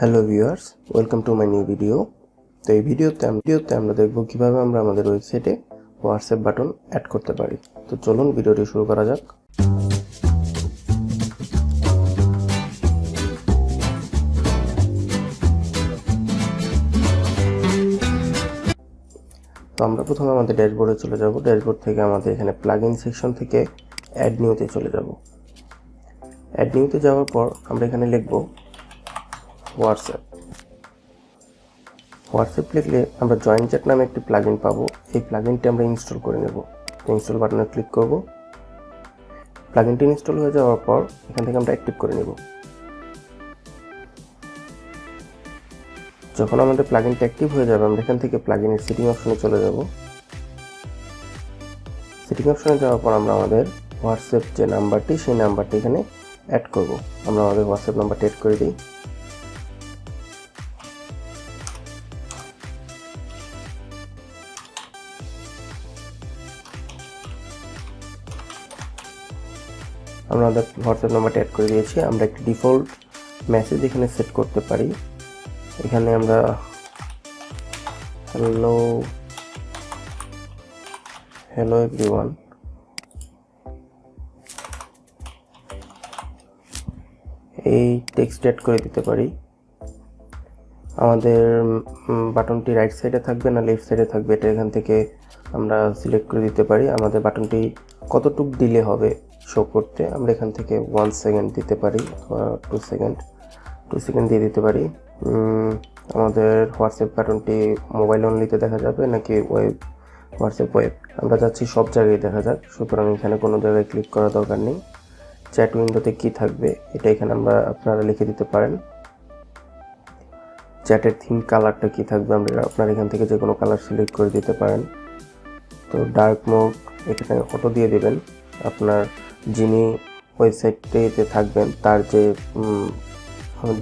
Hello viewers, welcome to my new video. তো এই ভিডিওতে আমরা দেখব কিভাবে আমরা আমাদের ওয়েবসাইটে হোয়াটসঅ্যাপ বাটন অ্যাড করতে পারি। তো চলুন ভিডিওটি শুরু করা যাক। তো আমরা প্রথমে আমাদের ড্যাশবোর্ডে চলে যাব। ড্যাশবোর্ড থেকে আমাদের এখানে প্লাগইন সেকশন থেকে অ্যাড নিউতে চলে যাব। অ্যাড নিউতে যাওয়ার পর আমরা এখানে লিখব হোয়াটসঅ্যাপ লিখলে আমরা জয়েন চ্যাট নামে একটি প্লাগইন পাবো। এই প্লাগইনটি আমরা ইনস্টল করে নেব। ইনস্টল বাটনে ক্লিক করব। প্লাগইনটি ইনস্টল হয়ে যাওয়ার পর এখান থেকে আমরা অ্যাক্টিভ করে নেব। যখন আমাদের প্লাগইনটা অ্যাক্টিভ হয়ে যাবে, আমরা এখান থেকে প্লাগইনের সেটিং অপশনে চলে যাব। সেটিং অপশনে যাওয়ার পর আমরা আমাদের হোয়াটসঅ্যাপ যে নাম্বারটি, সেই নাম্বারটি এখানে অ্যাড করব। আমরা আমাদের হোয়াটসঅ্যাপ নাম্বারটি অ্যাড করে দিই। আমরা আমাদের হোয়াটসঅ্যাপ নাম্বারটা অ্যাড করে দিয়েছি। আমরা একটি ডিফল্ট মেসেজ এখানে সেট করতে পারি। এখানে আমরা হ্যালো এভরিওয়ান এই টেক্সট অ্যাড করে দিতে পারি। আমাদের বাটনটি রাইট সাইডে থাকবে না লেফট সাইডে থাকবে, এটা এখান থেকে আমরা সিলেক্ট করে দিতে পারি। আমাদের বাটনটি কতটুক ডিলে হবে শো করতে, আমরা এখান থেকে 1 সেকেন্ড দিতে পারি অথবা 2 সেকেন্ড দিয়ে দিতে পারি। আমাদের হোয়াটসঅ্যাপ বাটনটি মোবাইল অনলিতে দেখা যাবে নাকি হোয়াটসঅ্যাপ ওয়েব, আমরা চাচ্ছি সব জায়গায় দেখা যাক। সুতরাং এখানে কোনো জায়গায় ক্লিক করার দরকার নেই। চ্যাট উইন্ডোতে কি থাকবে এটা এখানে আপনারা লিখে দিতে পারেন। চ্যাটের থিম কালারটা কি থাকবে আপনারা এখান থেকে যে কোনো কালার সিলেক্ট করে দিতে পারেন। তো ডার্ক মোড এখানে অটো দিয়ে দেবেন। আপনার যিনি ওয়েবসাইটটিতে থাকবেন তার যে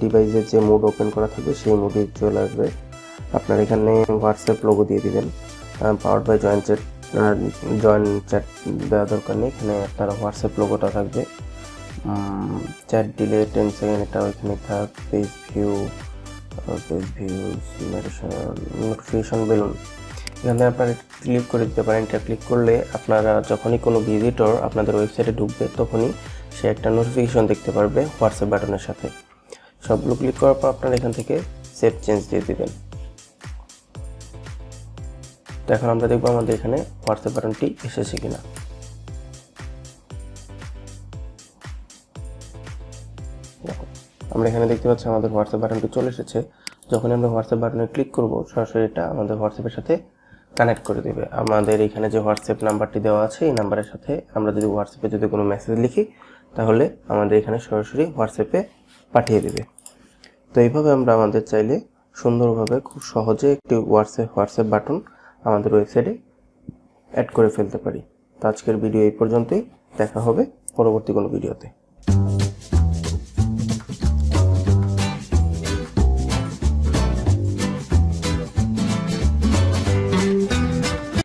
ডিভাইসের যে মোড ওপেন করা থাকবে সেই মোডে চলে আসবে। আপনার এখানে হোয়াটসঅ্যাপ লোগো দিয়ে দিবেন। পাওয়ার্ড বাই জয়েন চ্যাট দেওয়া দরকার নেই, এখানে আপনার হোয়াটসঅ্যাপ লোগোটা থাকবে। চ্যাট ডিলে 10 সেকেন্ড এটা ওইখানে থাক। পেজ ভিউজ নোটিফিকেশন বেলুন এখানে আপনারা ক্লিক করে দিতে পারেন। এটা ক্লিক করলে আপনারা যখনই কোনো ভিজিটর আপনাদের ওয়েবসাইটে ঢুকবে তখনই সে একটা নোটিফিকেশন দেখতে পারবে হোয়াটসঅ্যাপ বাটনের সাথে। সবগুলো ক্লিক করার পর আপনারা এখান থেকে সেভ চেঞ্জ দিয়ে দিবেন। তো এখন আমরা দেখব আমাদের এখানে হোয়াটসঅ্যাপ বাটনটি এসেছে কিনা। আমরা এখানে দেখতে পাচ্ছি আমাদের হোয়াটসঅ্যাপ বাটনটি চলে এসেছে। যখন আমরা হোয়াটসঅ্যাপ বাটনে ক্লিক করব সরাসরি এটা আমাদের হোয়াটসঅ্যাপের সাথে কানেক্ট করে দেবে। আমাদের এখানে যে হোয়াটসঅ্যাপ নাম্বারটি দেওয়া আছে এই নাম্বারের সাথে আমরা যদি হোয়াটসঅ্যাপে যদি কোনো মেসেজ লিখি তাহলে আমাদের এখানে সরাসরি হোয়াটসঅ্যাপে পাঠিয়ে দেবে। তো এইভাবে আমরা আমাদের চাইলে সুন্দরভাবে খুব সহজে একটি হোয়াটসঅ্যাপ বাটন আমাদের ওয়েবসাইটে অ্যাড করে ফেলতে পারি। তো আজকের ভিডিও এই পর্যন্তই, দেখা হবে পরবর্তী কোনো ভিডিওতে।